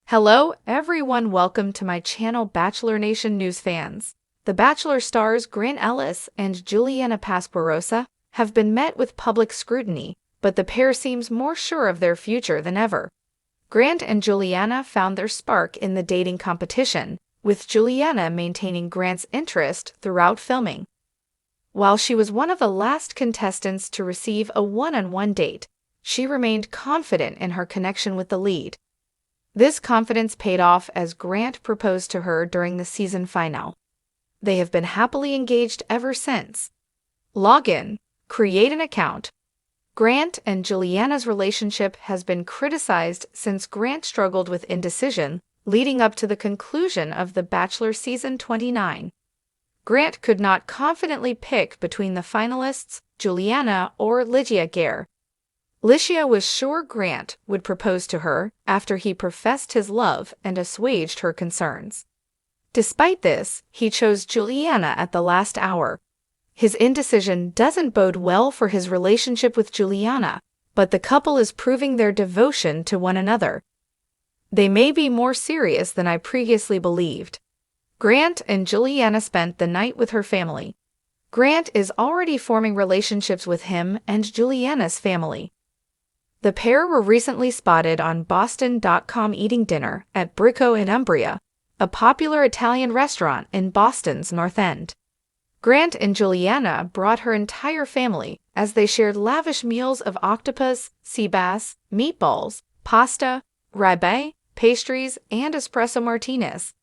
Hello, everyone. Welcome to my channel, Bachelor Nation News fans. The Bachelor stars Grant Ellis and Juliana Pasquarosa have been met with public scrutiny, but the pair seems more sure of their future than ever. Grant and Juliana found their spark in the dating competition, with Juliana maintaining Grant's interest throughout filming. While she was one of the last contestants to receive a one-on-one date, she remained confident in her connection with the lead. This confidence paid off as Grant proposed to her during the season finale. They have been happily engaged ever since. Log in, create an account. Grant and Juliana's relationship has been criticized since Grant struggled with indecision leading up to the conclusion of The Bachelor Season 29. Grant could not confidently pick between the finalists, Juliana or Lydia Gare. Lydia was sure Grant would propose to her after he professed his love and assuaged her concerns. Despite this, he chose Juliana at the last hour. His indecision doesn't bode well for his relationship with Juliana, but the couple is proving their devotion to one another. They may be more serious than I previously believed. Grant and Juliana spent the night with her family. Grant is already forming relationships with him and Juliana's family. The pair were recently spotted on Boston.com eating dinner at Bricco in Umbria, a popular Italian restaurant in Boston's North End. Grant and Juliana brought her entire family as they shared lavish meals of octopus, sea bass, meatballs, pasta, ribeye, pastries, and espresso martinis.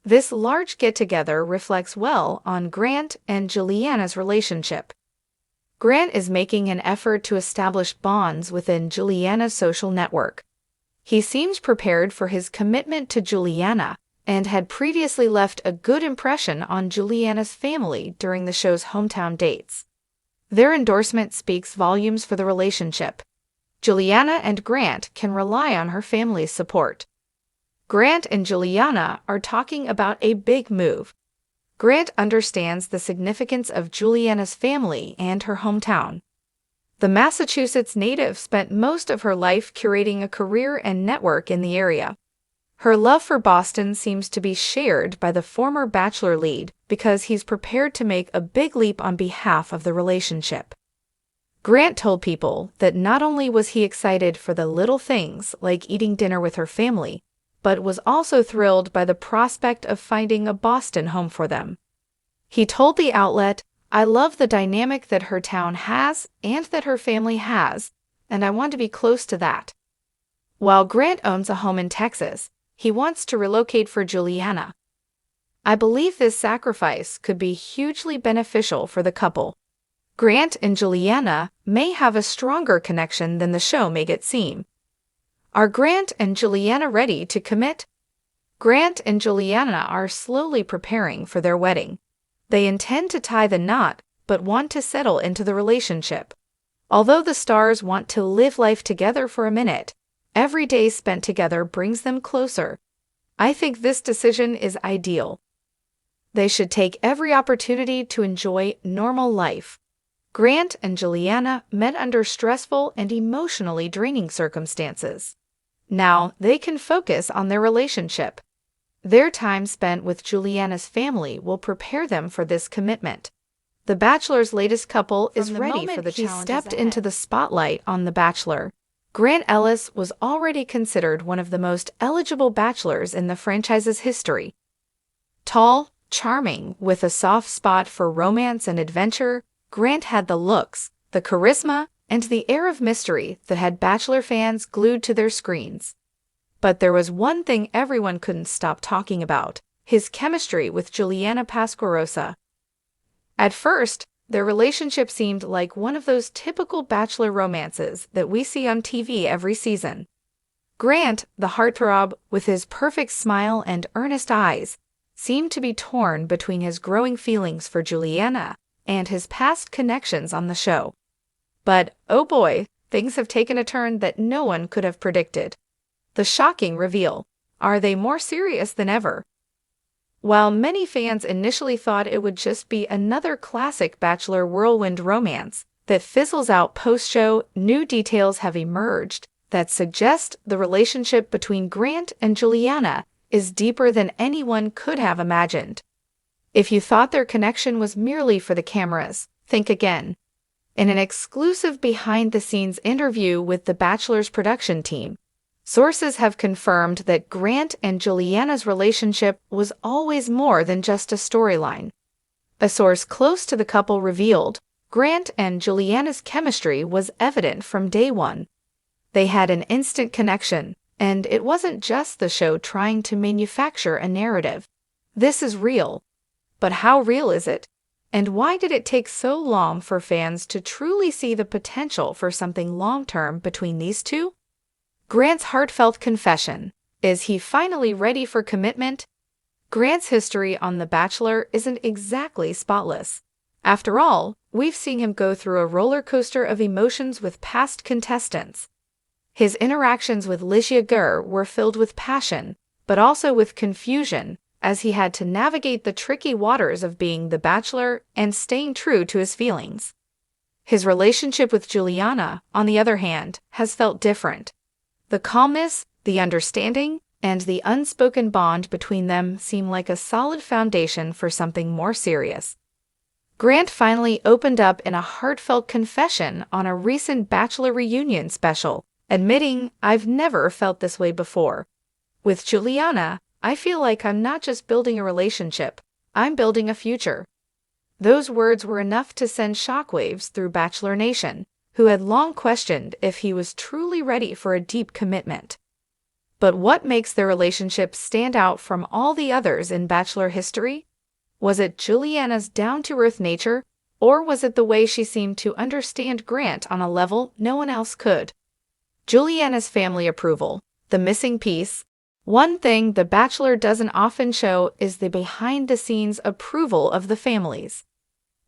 This large get-together reflects well on Grant and Juliana's relationship. Grant is making an effort to establish bonds within Juliana's social network. He seems prepared for his commitment to Juliana and had previously left a good impression on Juliana's family during the show's hometown dates. Their endorsement speaks volumes for the relationship. Juliana and Grant can rely on her family's support. Grant and Juliana are talking about a big move. Grant understands the significance of Juliana's family and her hometown. The Massachusetts native spent most of her life curating a career and network in the area. Her love for Boston seems to be shared by the former Bachelor lead because he's prepared to make a big leap on behalf of the relationship. Grant told People that not only was he excited for the little things like eating dinner with her family, but was also thrilled by the prospect of finding a Boston home for them. He told the outlet, "I love the dynamic that her town has and that her family has, and I want to be close to that." While Grant owns a home in Texas, he wants to relocate for Juliana. I believe this sacrifice could be hugely beneficial for the couple. Grant and Juliana may have a stronger connection than the show make it seem. Are Grant and Juliana ready to commit? Grant and Juliana are slowly preparing for their wedding. They intend to tie the knot, but want to settle into the relationship. Although the stars want to live life together for a minute, every day spent together brings them closer. I think this decision is ideal. They should take every opportunity to enjoy normal life. Grant and Juliana met under stressful and emotionally draining circumstances. Now they can focus on their relationship. Their time spent with Juliana's family will prepare them for this commitment. The Bachelor's latest couple is ready for the challenges ahead. He stepped into the spotlight on The Bachelor. Grant Ellis was already considered one of the most eligible bachelors in the franchise's history. Tall, charming, with a soft spot for romance and adventure, Grant had the looks, the charisma, and the air of mystery that had Bachelor fans glued to their screens. But there was one thing everyone couldn't stop talking about: his chemistry with Juliana Pasquarosa. At first, their relationship seemed like one of those typical Bachelor romances that we see on TV every season. Grant, the heartthrob with his perfect smile and earnest eyes, seemed to be torn between his growing feelings for Juliana and his past connections on the show. But, oh boy, things have taken a turn that no one could have predicted. The shocking reveal: are they more serious than ever? While many fans initially thought it would just be another classic Bachelor whirlwind romance that fizzles out post-show, new details have emerged that suggest the relationship between Grant and Juliana is deeper than anyone could have imagined. If you thought their connection was merely for the cameras, think again. In an exclusive behind-the-scenes interview with The Bachelor's production team, sources have confirmed that Grant and Juliana's relationship was always more than just a storyline. A source close to the couple revealed Grant and Juliana's chemistry was evident from day one. They had an instant connection, and it wasn't just the show trying to manufacture a narrative. This is real. But how real is it? And why did it take so long for fans to truly see the potential for something long-term between these two? Grant's heartfelt confession. Is he finally ready for commitment? Grant's history on The Bachelor isn't exactly spotless. After all, we've seen him go through a roller coaster of emotions with past contestants. His interactions with Licia Gurr were filled with passion, but also with confusion, as he had to navigate the tricky waters of being the Bachelor and staying true to his feelings. His relationship with Juliana, on the other hand, has felt different. The calmness, the understanding, and the unspoken bond between them seem like a solid foundation for something more serious. Grant finally opened up in a heartfelt confession on a recent Bachelor reunion special, admitting, "I've never felt this way before. With Juliana, I feel like I'm not just building a relationship, I'm building a future." Those words were enough to send shockwaves through Bachelor Nation, who had long questioned if he was truly ready for a deep commitment. But what makes their relationship stand out from all the others in Bachelor history? Was it Juliana's down-to-earth nature, or was it the way she seemed to understand Grant on a level no one else could? Juliana's family approval, the missing piece. One thing The Bachelor doesn't often show is the behind-the-scenes approval of the families.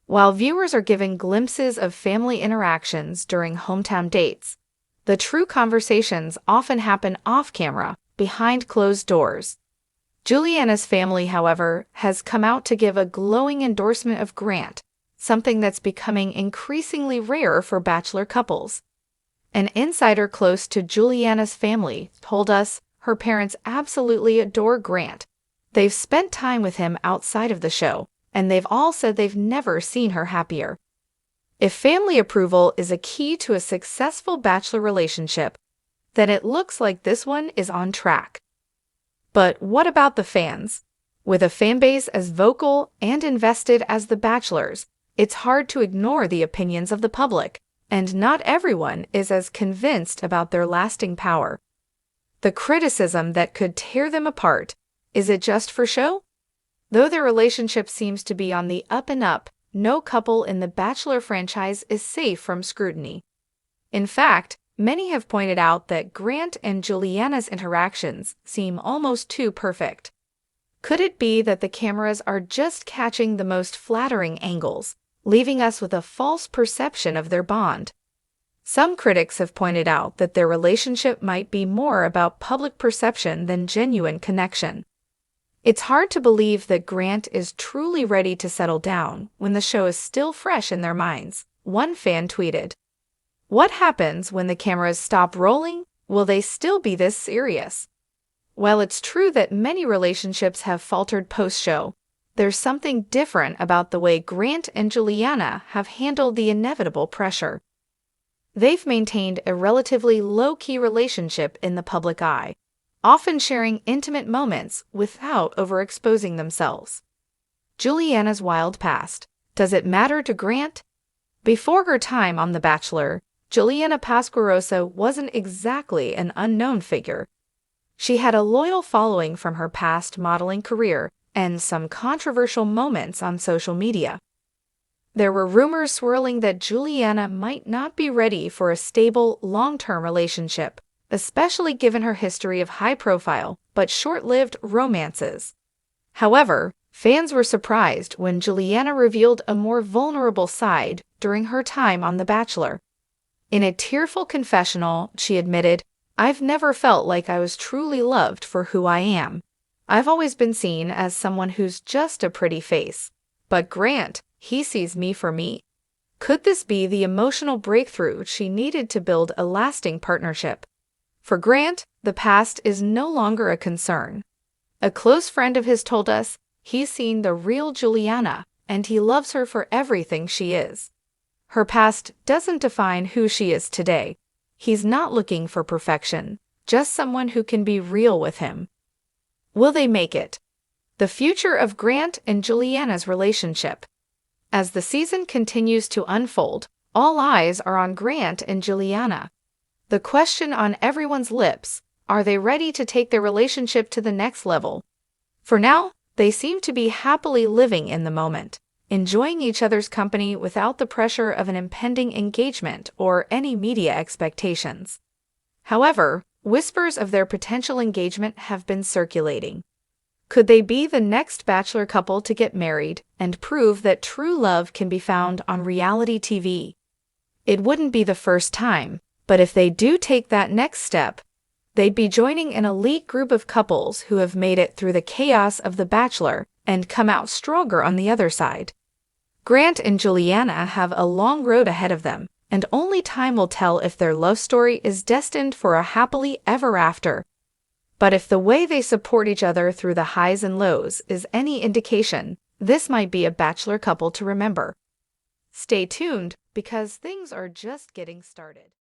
While viewers are given glimpses of family interactions during hometown dates, the true conversations often happen off-camera, behind closed doors. Juliana's family, however, has come out to give a glowing endorsement of Grant, something that's becoming increasingly rare for Bachelor couples. An insider close to Juliana's family told us her parents absolutely adore Grant. They've spent time with him outside of the show, and they've all said they've never seen her happier. If family approval is a key to a successful Bachelor relationship, then it looks like this one is on track. But what about the fans? With a fanbase as vocal and invested as The Bachelor's, it's hard to ignore the opinions of the public, and not everyone is as convinced about their lasting power. The criticism that could tear them apart, is it just for show? Though their relationship seems to be on the up and up, no couple in the Bachelor franchise is safe from scrutiny. In fact, many have pointed out that Grant and Juliana's interactions seem almost too perfect. Could it be that the cameras are just catching the most flattering angles, leaving us with a false perception of their bond? Some critics have pointed out that their relationship might be more about public perception than genuine connection. It's hard to believe that Grant is truly ready to settle down when the show is still fresh in their minds, one fan tweeted. What happens when the cameras stop rolling? Will they still be this serious? While it's true that many relationships have faltered post-show, there's something different about the way Grant and Juliana have handled the inevitable pressure. They've maintained a relatively low-key relationship in the public eye, often sharing intimate moments without overexposing themselves. Juliana's wild past. Does it matter to Grant? Before her time on The Bachelor, Juliana Pasquarosa wasn't exactly an unknown figure. She had a loyal following from her past modeling career and some controversial moments on social media. There were rumors swirling that Juliana might not be ready for a stable, long-term relationship, especially given her history of high-profile but short-lived romances. However, fans were surprised when Juliana revealed a more vulnerable side during her time on The Bachelor. In a tearful confessional, she admitted, "I've never felt like I was truly loved for who I am. I've always been seen as someone who's just a pretty face. But Grant, he sees me for me." Could this be the emotional breakthrough she needed to build a lasting partnership? For Grant, the past is no longer a concern. A close friend of his told us he's seen the real Juliana, and he loves her for everything she is. Her past doesn't define who she is today. He's not looking for perfection, just someone who can be real with him. Will they make it? The future of Grant and Juliana's relationship. As the season continues to unfold, all eyes are on Grant and Juliana. The question on everyone's lips, are they ready to take their relationship to the next level? For now, they seem to be happily living in the moment, enjoying each other's company without the pressure of an impending engagement or any media expectations. However, whispers of their potential engagement have been circulating. Could they be the next Bachelor couple to get married and prove that true love can be found on reality TV? It wouldn't be the first time, but if they do take that next step, they'd be joining an elite group of couples who have made it through the chaos of The Bachelor and come out stronger on the other side. Grant and Juliana have a long road ahead of them, and only time will tell if their love story is destined for a happily ever after. But if the way they support each other through the highs and lows is any indication, this might be a Bachelor couple to remember. Stay tuned, because things are just getting started.